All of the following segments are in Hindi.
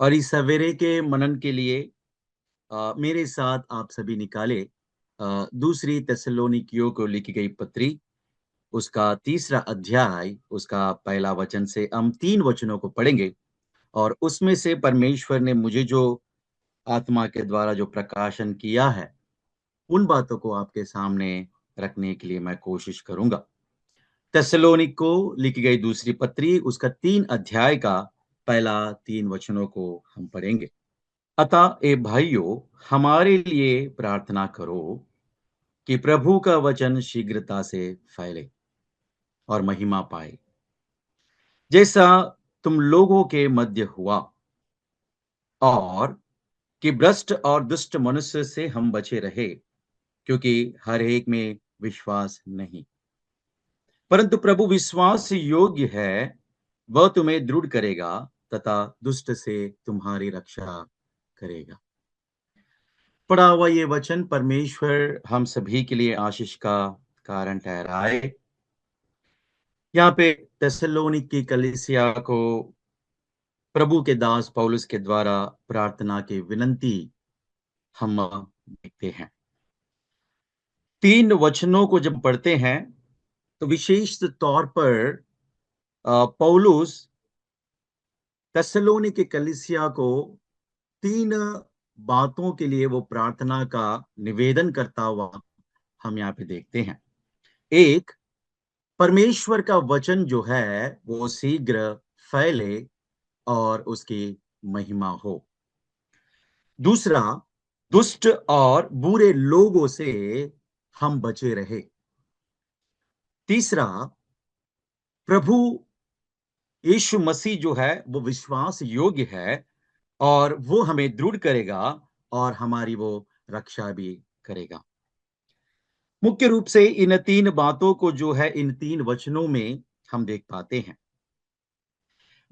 और इस सवेरे के मनन के लिए मेरे साथ आप सभी निकाले दूसरी तेसलोनिकियों को लिखी गई पत्री, उसका तीसरा अध्याय, उसका पहला वचन से हम 3 वचनों को पढ़ेंगे और उसमें से परमेश्वर ने मुझे जो आत्मा के द्वारा जो प्रकाशन किया है, उन बातों को आपके सामने रखने के लिए मैं कोशिश करूँगा। तेसलोनिक को लिखी गई दूसरी पत्री, उसका 3 अध्याय का पहला 3 वचनों को हम पढ़ेंगे। अतः ए भाइयों, हमारे लिए प्रार्थना करो कि प्रभु का वचन शीघ्रता से फैले और महिमा पाए, जैसा तुम लोगों के मध्य हुआ, और कि भ्रष्ट और दुष्ट मनुष्य से हम बचे रहे, क्योंकि हर एक में विश्वास नहीं, परंतु प्रभु विश्वास योग्य है, वह तुम्हें दृढ़ करेगा तथा दुष्ट से तुम्हारी रक्षा करेगा। पढ़ा हुआ ये वचन परमेश्वर हम सभी के लिए आशीष का कारण ठहराए। यहाँ पे थिस्सलुनीक की कलीसिया को प्रभु के दास पौलुस के द्वारा प्रार्थना की विनंती हम देखते हैं। 3 वचनों को जब पढ़ते हैं तो विशेष तौर पर पौलुस थिस्सलुनीक की कलीसिया को 3 बातों के लिए वो प्रार्थना का निवेदन करता हुआ हम यहाँ पे देखते हैं। एक, परमेश्वर का वचन जो है वो शीघ्र फैले और उसकी महिमा हो। दूसरा, दुष्ट और बुरे लोगों से हम बचे रहे। तीसरा, प्रभु यीशु मसीह जो है वो विश्वास योग्य है और वो हमें दृढ़ करेगा और हमारी वो रक्षा भी करेगा। मुख्य रूप से इन 3 बातों को जो है इन 3 वचनों में हम देख पाते हैं।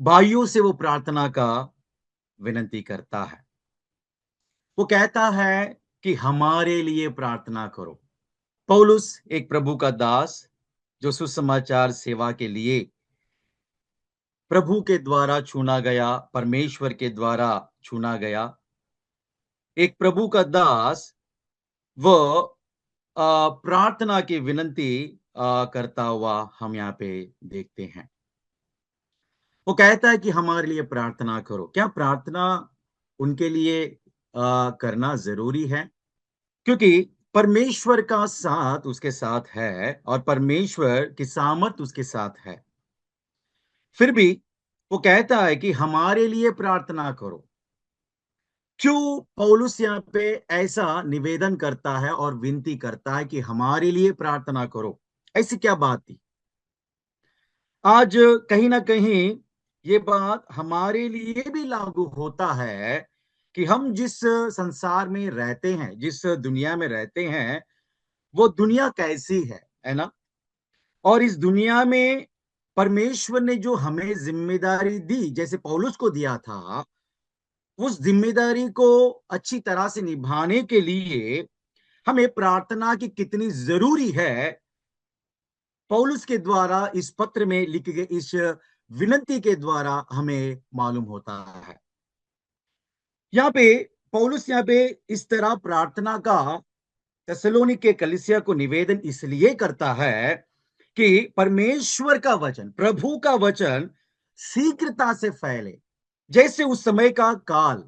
भाइयों से वो प्रार्थना का विनंती करता है। वो कहता है कि हमारे लिए प्रार्थना करो। पौलुस एक प्रभु का दास जो सुसमाचार सेवा के लिए प्रभु के द्वारा चुना गया, परमेश्वर के द्वारा चुना गया, एक प्रभु का दास, वो प्रार्थना की विनंती करता हुआ हम यहाँ पे देखते हैं। वो कहता है कि हमारे लिए प्रार्थना करो। क्या प्रार्थना उनके लिए करना जरूरी है? क्योंकि परमेश्वर का साथ उसके साथ है और परमेश्वर की सामर्थ उसके साथ है। फिर भी वो कहता है कि हमारे लिए प्रार्थना करो। क्यों पौलुस यहाँ पे ऐसा निवेदन करता है और विनती करता है कि हमारे लिए प्रार्थना करो? ऐसी क्या बात थी? आज कहीं ना कहीं ये बात हमारे लिए भी लागू होता है कि हम जिस संसार में रहते हैं, जिस दुनिया में रहते हैं, वो दुनिया कैसी है ना? और इस दुनिया में परमेश्वर ने जो हमें जिम्मेदारी दी, जैसे पौलुस को दिया था, उस जिम्मेदारी को अच्छी तरह से निभाने के लिए हमें प्रार्थना की कितनी जरूरी है, पौलुस के द्वारा इस पत्र में लिखी गई इस विनंती के द्वारा हमें मालूम होता है। यहाँ पे पौलुस यहाँ पे इस तरह प्रार्थना का थिस्सलुनीक के कलीसिया को निवेदन इसलिए करता है कि परमेश्वर का वचन, प्रभु का वचन शीघ्रता से फैले। जैसे उस समय का काल,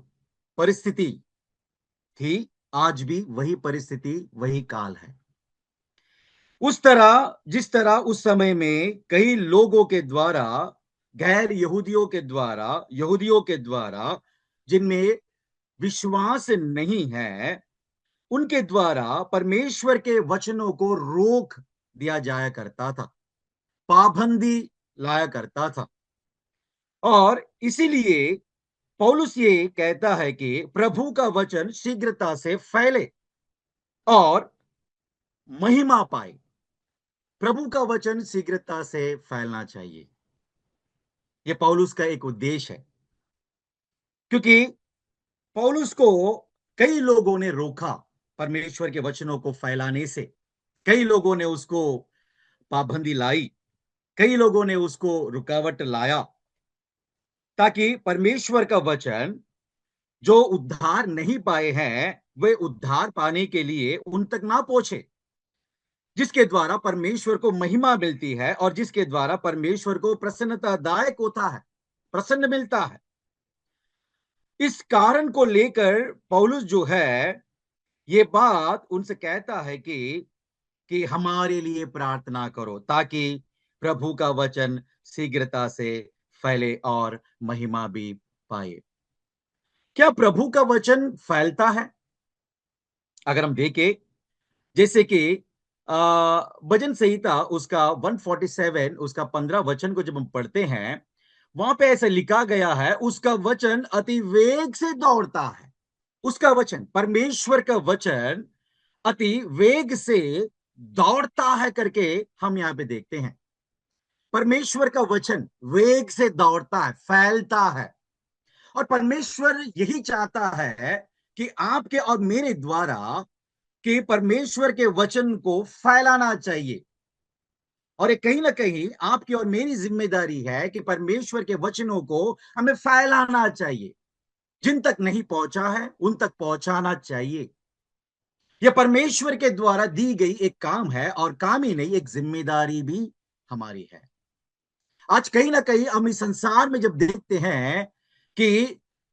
परिस्थिति थी, आज भी वही परिस्थिति, वही काल है। उस तरह, जिस तरह उस समय में कई लोगों के द्वारा, गैर यहूदियों के द्वारा, यहूदियों के द्वारा जिनमें विश्वास नहीं है, उनके द्वारा परमेश्वर के वचनों को रोक दिया जाया करता था, पाबंदी लाया करता था। और इसीलिए पौलुस ये कहता है कि प्रभु का वचन शीघ्रता से फैले और महिमा पाए। प्रभु का वचन शीघ्रता से फैलना चाहिए। यह पौलुस का एक उद्देश्य है, क्योंकि पौलुस को कई लोगों ने रोका परमेश्वर के वचनों को फैलाने से। कई लोगों ने उसको पाबंदी लाई, कई लोगों ने उसको रुकावट लाया, ताकि परमेश्वर का वचन जो उद्धार नहीं पाए हैं वे उद्धार पाने के लिए उन तक ना पहुंचे, जिसके द्वारा परमेश्वर को महिमा मिलती है और जिसके द्वारा परमेश्वर को प्रसन्नतादायक होता है, प्रसन्न मिलता है। इस कारण को लेकर पौलुस जो है ये बात उनसे कहता है कि हमारे लिए प्रार्थना करो ताकि प्रभु का वचन शीघ्रता से फैले और महिमा भी पाए। क्या प्रभु का वचन फैलता है? अगर हम देखें, जैसे कि भजन संहिता उसका 147 उसका 15 वचन को जब हम पढ़ते हैं, वहां पे ऐसा लिखा गया है, उसका वचन अति वेग से दौड़ता है। उसका वचन, परमेश्वर का वचन अति वेग से दौड़ता है करके हम यहां पे देखते हैं। परमेश्वर का वचन वेग से दौड़ता है, फैलता है, और परमेश्वर यही चाहता है कि आपके और मेरे द्वारा कि परमेश्वर के वचन को फैलाना चाहिए। और ये कहीं ना कहीं आपकी और मेरी जिम्मेदारी है कि परमेश्वर के वचनों को हमें फैलाना चाहिए। जिन तक नहीं पहुंचा है उन तक पहुंचाना चाहिए। यह परमेश्वर के द्वारा दी गई एक काम है, और काम ही नहीं, एक जिम्मेदारी भी हमारी है। आज कहीं ना कहीं हम इस संसार में जब देखते हैं कि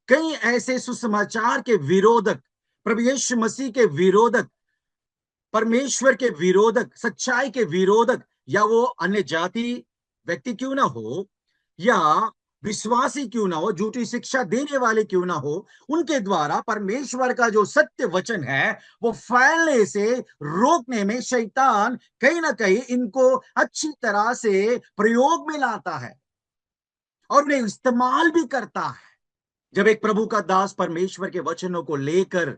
कई ऐसे सुसमाचार के विरोधक, प्रभु यीशु मसीह के विरोधक, परमेश्वर के विरोधक, सच्चाई के विरोधक, या वो अन्य जाति व्यक्ति क्यों ना हो, या विश्वासी क्यों ना हो, झूठी शिक्षा देने वाले क्यों ना हो, उनके द्वारा परमेश्वर का जो सत्य वचन है वो फैलने से रोकने में शैतान कहीं ना कहीं इनको अच्छी तरह से प्रयोग में लाता है और उन्हें इस्तेमाल भी करता है। जब एक प्रभु का दास परमेश्वर के वचनों को लेकर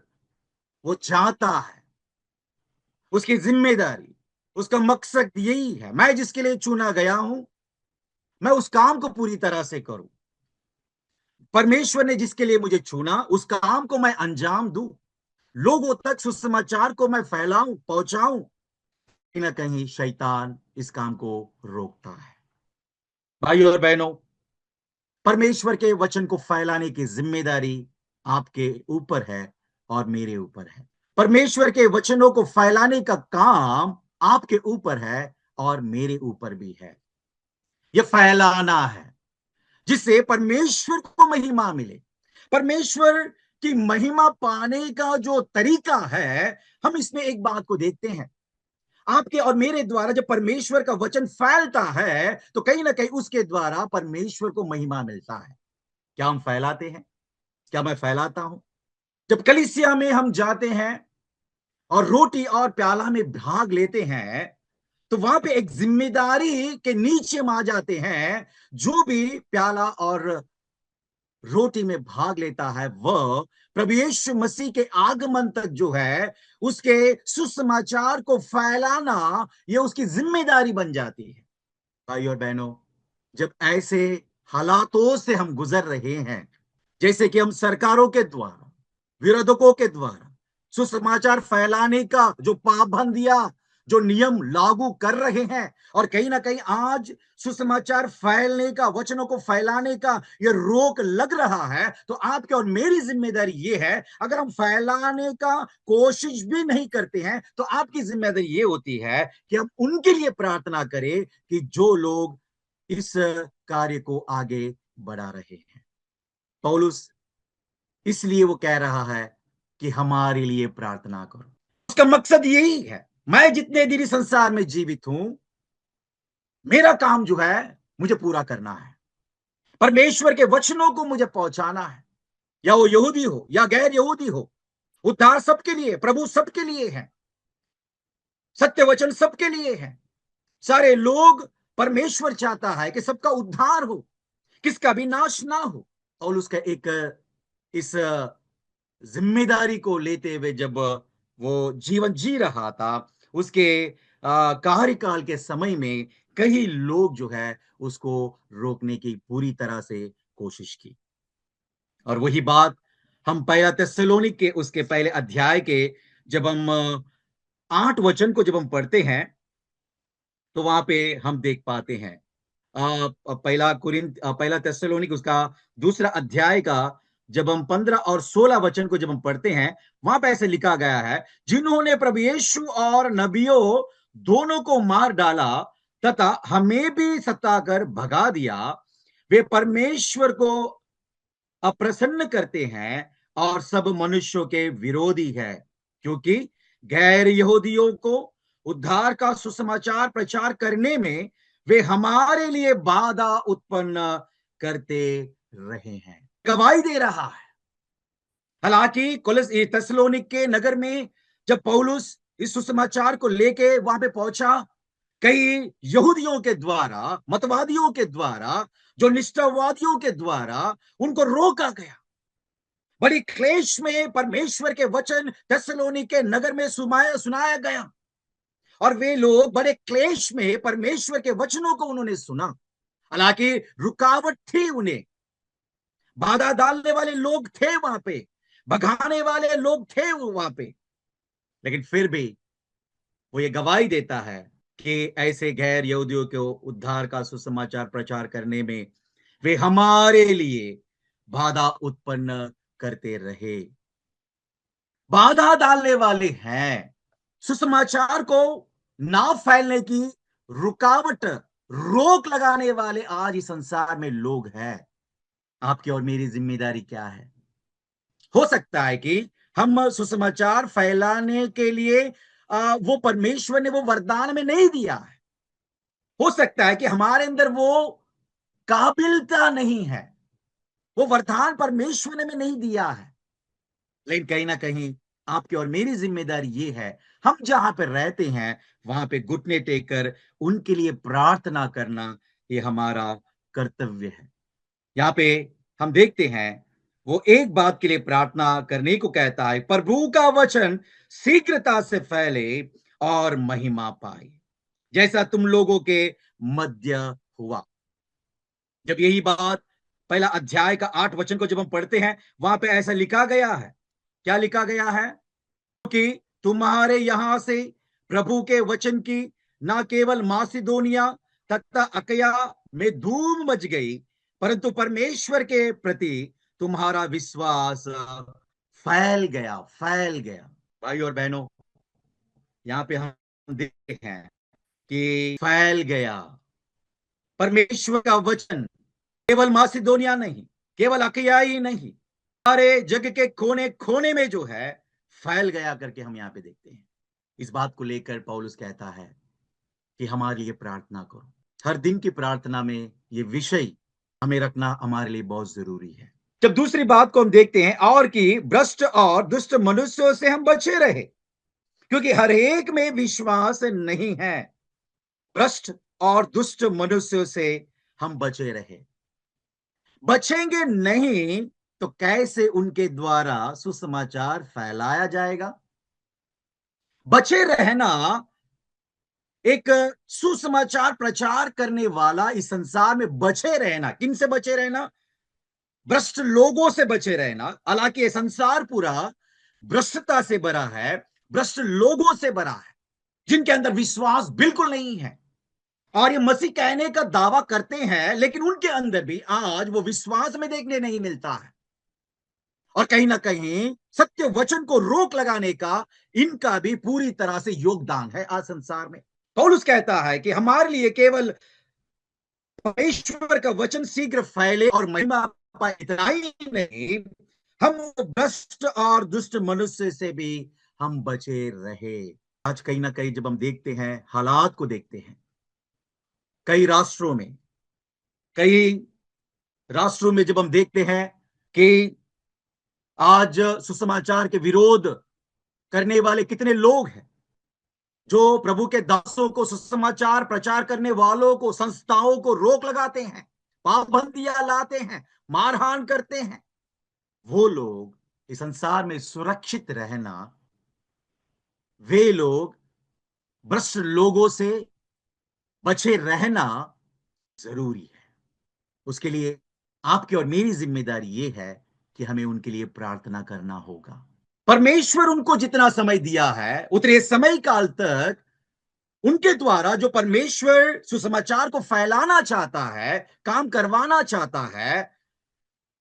वो चाहता है, उसकी जिम्मेदारी, उसका मकसद यही है, मैं जिसके लिए चुना गया हूं मैं उस काम को पूरी तरह से करूं। परमेश्वर ने जिसके लिए मुझे चुना उस काम को मैं अंजाम दूं, लोगों तक सुसमाचार को मैं फैलाऊं, पहुंचाऊं। कहीं ना कहीं शैतान इस काम को रोकता है। भाइयों और बहनों, परमेश्वर के वचन को फैलाने की जिम्मेदारी आपके ऊपर है और मेरे ऊपर है। परमेश्वर के वचनों को फैलाने का काम आपके ऊपर है और मेरे ऊपर भी है। यह फैलाना है जिससे परमेश्वर को महिमा मिले। परमेश्वर की महिमा पाने का जो तरीका है, हम इसमें एक बात को देखते हैं। आपके और मेरे द्वारा जब परमेश्वर का वचन फैलता है तो कहीं ना कहीं उसके द्वारा परमेश्वर को महिमा मिलता है। क्या हम फैलाते हैं? क्या मैं फैलाता हूं? जब कलीसिया में हम जाते हैं और रोटी और प्याला में भाग लेते हैं तो वहां पे एक जिम्मेदारी के नीचे हम आ जाते हैं। जो भी प्याला और रोटी में भाग लेता है वह प्रभु यीशु मसीह के आगमन तक जो है उसके सुसमाचार को फैलाना, यह उसकी जिम्मेदारी बन जाती है। भाई और बहनों, जब ऐसे हालातों से हम गुजर रहे हैं, जैसे कि हम सरकारों के द्वारा, विरोधकों के द्वारा सुसमाचार फैलाने का जो पाबंदियां, जो नियम लागू कर रहे हैं, और कहीं ना कहीं आज सुसमाचार फैलने का, वचनों को फैलाने का ये रोक लग रहा है, तो आपके और मेरी जिम्मेदारी ये है, अगर हम फैलाने का कोशिश भी नहीं करते हैं तो आपकी जिम्मेदारी ये होती है कि हम उनके लिए प्रार्थना करें कि जो लोग इस कार्य को आगे बढ़ा रहे हैं। पौलुस इसलिए वो कह रहा है कि हमारे लिए प्रार्थना करो। उसका मकसद यही है, मैं जितने दिन इस संसार में जीवित हूं मेरा काम जो है मुझे पूरा करना है। परमेश्वर के वचनों को मुझे पहुंचाना है, या वो यहूदी हो या गैर यहूदी हो। उद्धार सबके लिए, प्रभु सबके लिए है, सत्य वचन सबके लिए है। सारे लोग, परमेश्वर चाहता है कि सबका उद्धार हो, किसका भी नाश ना हो। और उसका एक इस जिम्मेदारी को लेते हुए जब वो जीवन जी रहा था, उसके कार्यकाल के समय में कई लोग जो है उसको रोकने की पूरी तरह से कोशिश की। और वही बात हम पहला थिस्सलुनीक के उसके पहले अध्याय के जब हम 8 वचन को जब हम पढ़ते हैं तो वहां पे हम देख पाते हैं। पहला थिस्सलुनीक उसका दूसरा अध्याय का जब हम 15 और 16 वचन को जब हम पढ़ते हैं, वहां पे ऐसे लिखा गया है, जिन्होंने प्रभु यीशु और नबियों दोनों को मार डाला तथा हमें भी सताकर भगा दिया, वे परमेश्वर को अप्रसन्न करते हैं और सब मनुष्यों के विरोधी है, क्योंकि गैर यहूदियों को उद्धार का सुसमाचार प्रचार करने में वे हमारे लिए बाधा उत्पन्न करते रहे हैं। गवाही दे रहा है। हालांकि थिस्सलुनीक के नगर में जब पौलुस इस सुसमाचार को लेके वहां पे पहुंचा, कई यहूदियों के द्वारा, मतवादियों के द्वारा, जो निष्ठावादियों के द्वारा उनको रोका गया। बड़ी क्लेश में परमेश्वर के वचन थिस्सलुनीक के नगर में सुनाया गया और वे लोग बड़े क्लेश में परमेश्वर के वचनों को उन्होंने सुना। हालांकि रुकावट थी, उन्हें बाधा डालने वाले लोग थे वहां पे, भगाने वाले लोग थे वो वहां पे, लेकिन फिर भी वो ये गवाही देता है कि ऐसे गैर यहूदियों को उद्धार का सुसमाचार प्रचार करने में वे हमारे लिए बाधा उत्पन्न करते रहे। बाधा डालने वाले हैं, सुसमाचार को ना फैलने की रुकावट, रोक लगाने वाले आज इस संसार में लोग हैं। आपकी और मेरी जिम्मेदारी क्या है? हो सकता है कि हम सुसमाचार फैलाने के लिए वो परमेश्वर ने वो वरदान में नहीं दिया है। हो सकता है कि हमारे अंदर वो काबिलता नहीं है, वो वरदान परमेश्वर ने में नहीं दिया है। लेकिन कहीं ना कहीं आपकी और मेरी जिम्मेदारी ये है, हम जहां पर रहते हैं वहां पे घुटने टेक कर उनके लिए प्रार्थना करना, ये हमारा कर्तव्य है। यहाँ पे हम देखते हैं वो एक बात के लिए प्रार्थना करने को कहता है, प्रभु का वचन शीघ्रता से फैले और महिमा पाए, जैसा तुम लोगों के मध्य हुआ। जब यही बात पहला अध्याय का 8 वचन को जब हम पढ़ते हैं, वहां पे ऐसा लिखा गया है। क्या लिखा गया है? कि तुम्हारे यहां से प्रभु के वचन की न केवल मासिदोनिया तथा अकया में धूम मच गई, परंतु परमेश्वर के प्रति तुम्हारा विश्वास फैल गया, फैल गया। भाई और बहनों, यहां पे हम देखते हैं कि फैल गया। परमेश्वर का वचन केवल मासिदोनिया नहीं, केवल अकया ही नहीं, सारे जग के कोने कोने में जो है फैल गया करके हम यहाँ पे देखते हैं। इस बात को लेकर पौलुस कहता है कि हमारे लिए प्रार्थना करो। हर दिन की प्रार्थना में ये विषय हमें रखना हमारे लिए बहुत जरूरी है। जब दूसरी बात को हम देखते हैं, और कि भ्रष्ट और दुष्ट मनुष्यों से हम बचे रहे, क्योंकि हर एक में विश्वास नहीं है। भ्रष्ट और दुष्ट मनुष्यों से हम बचे रहे। बचेंगे नहीं तो कैसे उनके द्वारा सुसमाचार फैलाया जाएगा? बचे रहना, एक सुसमाचार प्रचार करने वाला इस संसार में बचे रहना, किन से बचे रहना? भ्रष्ट लोगों से बचे रहना। हालांकि ये संसार पूरा भ्रष्टता से भरा है, भ्रष्ट लोगों से भरा है, जिनके अंदर विश्वास बिल्कुल नहीं है, और ये मसीह कहने का दावा करते हैं, लेकिन उनके अंदर भी आज वो विश्वास में देखने नहीं मिलता है। और कहीं ना कहीं सत्य वचन को रोक लगाने का इनका भी पूरी तरह से योगदान है आज संसार में। पौलुस कहता है कि हमारे लिए केवल परमेश्वर का वचन शीघ्र फैले और महिमा पाए, इतना ही नहीं, हम भ्रष्ट और दुष्ट मनुष्य से भी हम बचे रहे। आज कहीं ना कहीं जब हम देखते हैं, हालात को देखते हैं, कई राष्ट्रों में, कई राष्ट्रों में जब हम देखते हैं कि आज सुसमाचार के विरोध करने वाले कितने लोग हैं, जो प्रभु के दासों को, सुसमाचार प्रचार करने वालों को, संस्थाओं को रोक लगाते हैं, पाबंदियां लाते हैं, मारहान करते हैं। वो लोग इस संसार में सुरक्षित रहना, वे लोग भ्रष्ट लोगों से बचे रहना जरूरी है। उसके लिए आपकी और मेरी जिम्मेदारी ये है कि हमें उनके लिए प्रार्थना करना होगा। परमेश्वर उनको जितना समय दिया है, उतने समय काल तक उनके द्वारा जो परमेश्वर सुसमाचार को फैलाना चाहता है, काम करवाना चाहता है,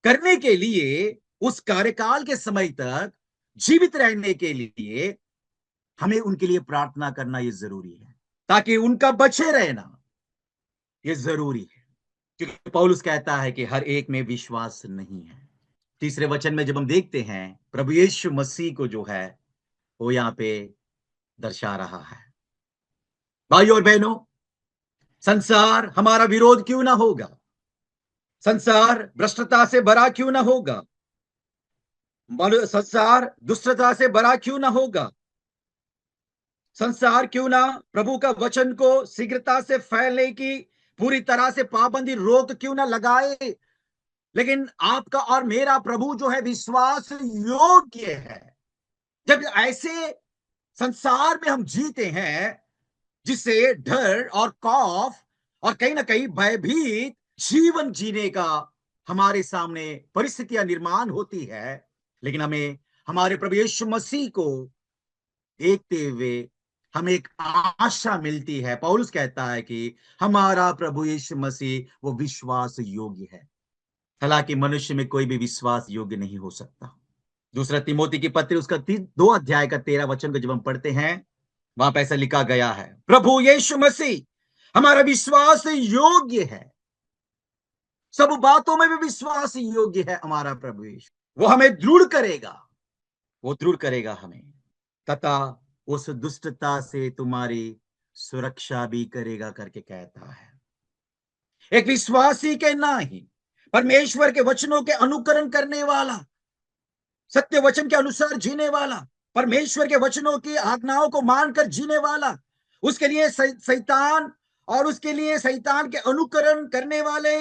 करने के लिए उस कार्यकाल के समय तक जीवित रहने के लिए हमें उनके लिए प्रार्थना करना ये जरूरी है, ताकि उनका बचे रहना ये जरूरी है। क्योंकि पौलुस कहता है कि हर एक में विश्वास नहीं है। तीसरे वचन में जब हम देखते हैं, प्रभु यीशु मसीह को जो है वो यहाँ पे दर्शा रहा है। भाइयों और बहनों, संसार हमारा विरोध क्यों ना होगा, संसार भ्रष्टता से भरा क्यों ना होगा, संसार दुष्टता से भरा क्यों ना होगा, संसार क्यों ना प्रभु का वचन को शीघ्रता से फैलने की पूरी तरह से पाबंदी रोक क्यों ना लगाए, लेकिन आपका और मेरा प्रभु जो है विश्वास योग्य है। जब ऐसे संसार में हम जीते हैं जिससे डर और खौफ और कहीं ना कहीं भयभीत जीवन जीने का हमारे सामने परिस्थितियां निर्माण होती है, लेकिन हमें हमारे प्रभु यीशु मसीह को देखते हुए हमें एक आशा मिलती है। पौलुस कहता है कि हमारा प्रभु यीशु मसीह वो विश्वास योग्य है, हालांकि मनुष्य में कोई भी विश्वास योग्य नहीं हो सकता। दूसरा तिमोथी की पत्री उसका 2 अध्याय का 13 वचन को जब हम पढ़ते हैं, वहां पर ऐसा लिखा गया है, प्रभु यीशु मसीह हमारा विश्वास योग्य है, सब बातों में भी विश्वास योग्य है हमारा प्रभु यीशु। वो हमें दृढ़ करेगा, वो दृढ़ करेगा हमें, तथा उस दुष्टता से तुम्हारी सुरक्षा भी करेगा करके कहता है। एक विश्वासी के ना ही परमेश्वर के वचनों के अनुकरण करने वाला, सत्य वचन के अनुसार जीने वाला, परमेश्वर के वचनों की आज्ञाओं को मानकर जीने वाला, उसके लिए शैतान और उसके लिए शैतान के अनुकरण करने वाले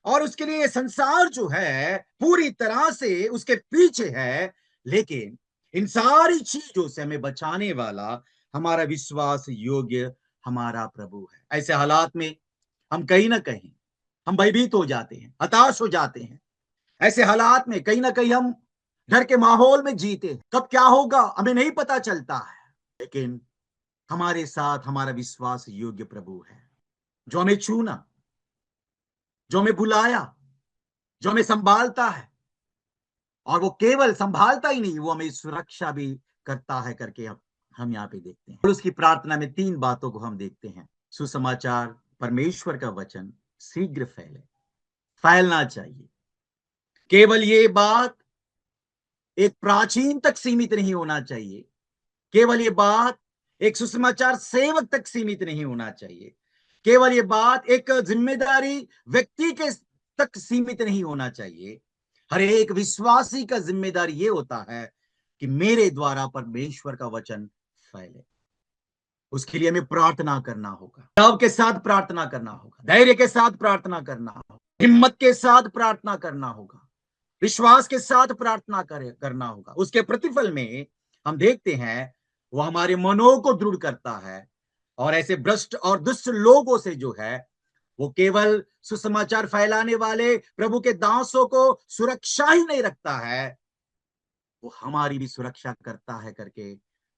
और उसके लिए संसार जो है पूरी तरह से उसके पीछे है, लेकिन इन सारी चीजों से हमें बचाने वाला हमारा विश्वास योग्य हमारा प्रभु है। ऐसे हालात में हम कहीं ना कहीं हम भयभीत हो जाते हैं, हताश हो जाते हैं। ऐसे हालात में कहीं ना कहीं हम डर के माहौल में जीते हैं, कब क्या होगा हमें नहीं पता चलता है, लेकिन हमारे साथ हमारा विश्वास योग्य प्रभु है, जो हमें छूना, जो हमें बुलाया, जो हमें संभालता है, और वो केवल संभालता ही नहीं, वो हमें सुरक्षा भी करता है करके हम यहाँ पे देखते हैं। और उसकी प्रार्थना में 3 बातों को हम देखते हैं। सुसमाचार परमेश्वर का वचन शीघ्र फैलना चाहिए। केवल ये बात एक प्राचीन तक सीमित नहीं होना चाहिए, केवल ये बात एक सुसमाचार सेवक तक सीमित नहीं होना चाहिए, केवल ये बात एक जिम्मेदारी व्यक्ति के तक सीमित नहीं होना चाहिए। हर एक विश्वासी का जिम्मेदारी ये होता है कि मेरे द्वारा परमेश्वर का वचन फैले। उसके लिए हमें प्रार्थना करना होगा, लव के साथ प्रार्थना करना होगा, धैर्य के साथ प्रार्थना करना होगा, हिम्मत के साथ प्रार्थना करना होगा, विश्वास के साथ प्रार्थना करना होगा। उसके प्रतिफल में हम देखते हैं वो हमारे मनों को दृढ़ करता है, और ऐसे भ्रष्ट और दुष्ट लोगों से जो है वो केवल सुसमाचार फैलाने वाले प्रभु के दासों को सुरक्षा ही नहीं रखता है, वो हमारी भी सुरक्षा करता है करके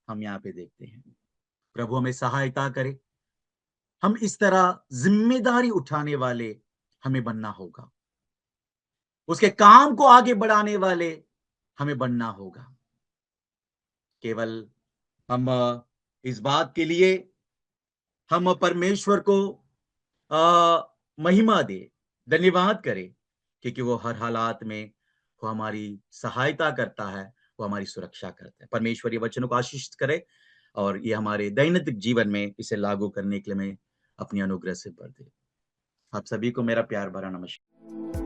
हम यहाँ पे देखते हैं। प्रभु हमें सहायता करे, हम इस तरह जिम्मेदारी उठाने वाले हमें बनना होगा, उसके काम को आगे बढ़ाने वाले हमें बनना होगा। केवल हम इस बात के लिए हम परमेश्वर को महिमा दे, धन्यवाद करें, क्योंकि वो हर हालात में वो हमारी सहायता करता है, वो हमारी सुरक्षा करता है। परमेश्वर ये वचनों को आशीषित करे और ये हमारे दैनिक जीवन में इसे लागू करने के लिए हमें अपनी अनुग्रह से भर दे। आप सभी को मेरा प्यार भरा नमस्कार।